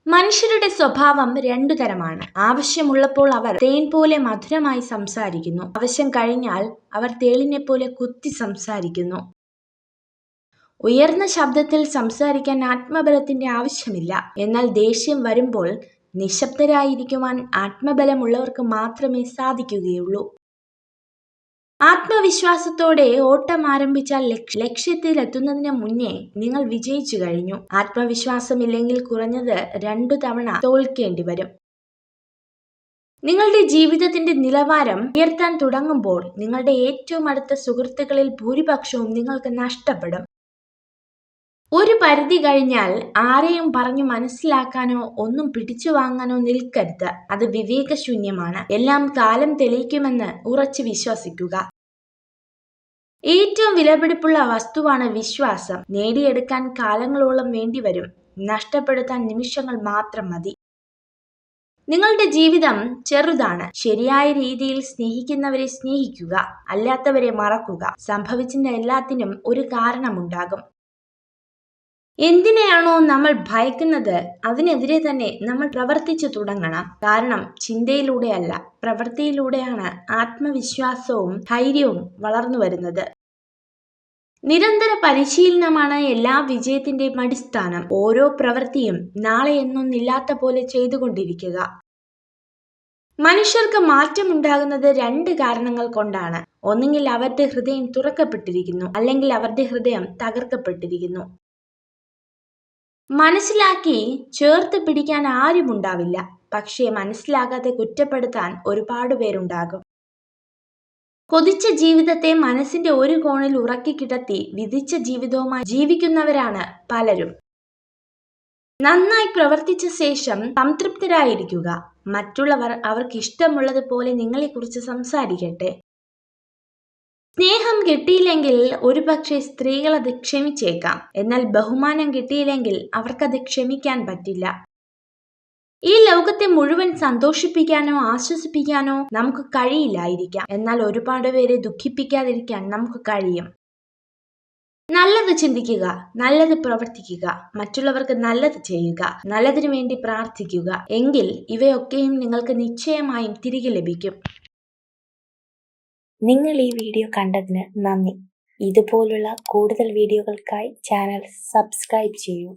മനുഷ്യരുടെ സ്വഭാവം രണ്ടു തരമാണ്. ആവശ്യമുള്ളപ്പോൾ അവർ തേൻ പോലെ മധുരമായി സംസാരിക്കുന്നു. ആവശ്യം കഴിഞ്ഞാൽ അവർ തേളിനെ പോലെ കുത്തി സംസാരിക്കുന്നു. ഉയർന്ന ശബ്ദത്തിൽ സംസാരിക്കാൻ ആത്മബലത്തിന്റെ ആവശ്യമില്ല. എന്നാൽ ദേഷ്യം വരുമ്പോൾ നിശബ്ദരായിരിക്കുവാൻ ആത്മബലമുള്ളവർക്ക് മാത്രമേ സാധിക്കുകയുള്ളൂ. ആത്മവിശ്വാസത്തോടെ ഓട്ടം ആരംഭിച്ചാൽ ലക്ഷ്യത്തിലെത്തുന്നതിന് മുന്നേ നിങ്ങൾ വിജയിച്ചു കഴിഞ്ഞു. ആത്മവിശ്വാസമില്ലെങ്കിൽ കുറഞ്ഞത് 2 തവണ തോൽക്കേണ്ടി വരും. നിങ്ങളുടെ ജീവിതത്തിന്റെ നിലവാരം ഉയർത്താൻ തുടങ്ങുമ്പോൾ നിങ്ങളുടെ ഏറ്റവും അടുത്ത സുഹൃത്തുക്കളിൽ ഭൂരിപക്ഷവും നിങ്ങൾക്ക് നഷ്ടപ്പെടും. ഒരു പരിധി കഴിഞ്ഞാൽ ആരെയും പറഞ്ഞു മനസ്സിലാക്കാനോ ഒന്നും പിടിച്ചു വാങ്ങാനോ നിൽക്കരുത്. അത് വിവേകശൂന്യമാണ്. എല്ലാം കാലം തെളിയിക്കുമെന്ന് ഉറച്ചു വിശ്വസിക്കുക. ഏറ്റവും വിലപിടിപ്പുള്ള വസ്തുവാണ് വിശ്വാസം. നേടിയെടുക്കാൻ കാലങ്ങളോളം വേണ്ടിവരും, നഷ്ടപ്പെടുത്താൻ നിമിഷങ്ങൾ മാത്രം മതി. നിങ്ങളുടെ ജീവിതം ചെറുതാണ്. ശരിയായ രീതിയിൽ സ്നേഹിക്കുന്നവരെ സ്നേഹിക്കുക, അല്ലാത്തവരെ മറക്കുക. സംഭവിച്ചിരുന്ന എല്ലാത്തിനും ഒരു കാരണമുണ്ടാകും. എന്തിനെയാണോ നമ്മൾ ഭയക്കുന്നത് അതിനെതിരെ തന്നെ നമ്മൾ പ്രവർത്തിച്ചു തുടങ്ങണം. കാരണം ചിന്തയിലൂടെയല്ല, പ്രവൃത്തിയിലൂടെയാണ് ആത്മവിശ്വാസവും ധൈര്യവും വളർന്നു വരുന്നത്. നിരന്തര പരിശീലനമാണ് എല്ലാ വിജയത്തിന്റെയും അടിസ്ഥാനം. ഓരോ പ്രവൃത്തിയും നാളെ എന്നൊന്നില്ലാത്ത പോലെ ചെയ്തുകൊണ്ടിരിക്കുക. മനുഷ്യർക്ക് മാറ്റമുണ്ടാകുന്നത് 2 കാരണങ്ങൾ കൊണ്ടാണ്. ഒന്നുകിൽ അവരുടെ ഹൃദയം തുറക്കപ്പെട്ടിരിക്കുന്നു, അല്ലെങ്കിൽ അവരുടെ ഹൃദയം തകർക്കപ്പെട്ടിരിക്കുന്നു. മനസ്സിലാക്കി ചേർത്ത് പിടിക്കാൻ ആരുമുണ്ടാവില്ല. പക്ഷേ മനസ്സിലാകാതെ കുറ്റപ്പെടുത്താൻ ഒരുപാട് പേരുണ്ടാകും. കൊതിച്ച ജീവിതത്തെ മനസ്സിന്റെ ഒരു കോണിൽ ഉറക്കി കിടത്തി വിധിച്ച ജീവിതവുമായി ജീവിക്കുന്നവരാണ് പലരും. നന്നായി പ്രവർത്തിച്ച ശേഷം സംതൃപ്തരായിരിക്കുക. മറ്റുള്ളവർ അവർക്ക് ഇഷ്ടമുള്ളതുപോലെ നിങ്ങളെക്കുറിച്ച് സംസാരിക്കട്ടെ. സ്നേഹം കിട്ടിയില്ലെങ്കിൽ ഒരുപക്ഷെ സ്ത്രീകൾ അത് ക്ഷമിച്ചേക്കാം. എന്നാൽ ബഹുമാനം കിട്ടിയില്ലെങ്കിൽ അവർക്കത് ക്ഷമിക്കാൻ പറ്റില്ല. ഈ ലോകത്തെ മുഴുവൻ സന്തോഷിപ്പിക്കാനോ ആശ്വസിപ്പിക്കാനോ നമുക്ക് കഴിയില്ലായിരിക്കാം. എന്നാൽ ഒരുപാട് പേരെ ദുഃഖിപ്പിക്കാതിരിക്കാൻ നമുക്ക് കഴിയും. നല്ലത് ചിന്തിക്കുക, നല്ലത് പ്രവർത്തിക്കുക, മറ്റുള്ളവർക്ക് നല്ലത് ചെയ്യുക, നല്ലതിനു വേണ്ടി പ്രാർത്ഥിക്കുക. എങ്കിൽ ഇവയൊക്കെയും നിങ്ങൾക്ക് നിശ്ചയമായും തിരികെ ലഭിക്കും. നിങ്ങൾ ഈ വീഡിയോ കണ്ടതിന് നന്ദി. ഇതുപോലുള്ള കൂടുതൽ വീഡിയോകൾക്കായി ചാനൽ സബ്സ്ക്രൈബ് ചെയ്യൂ.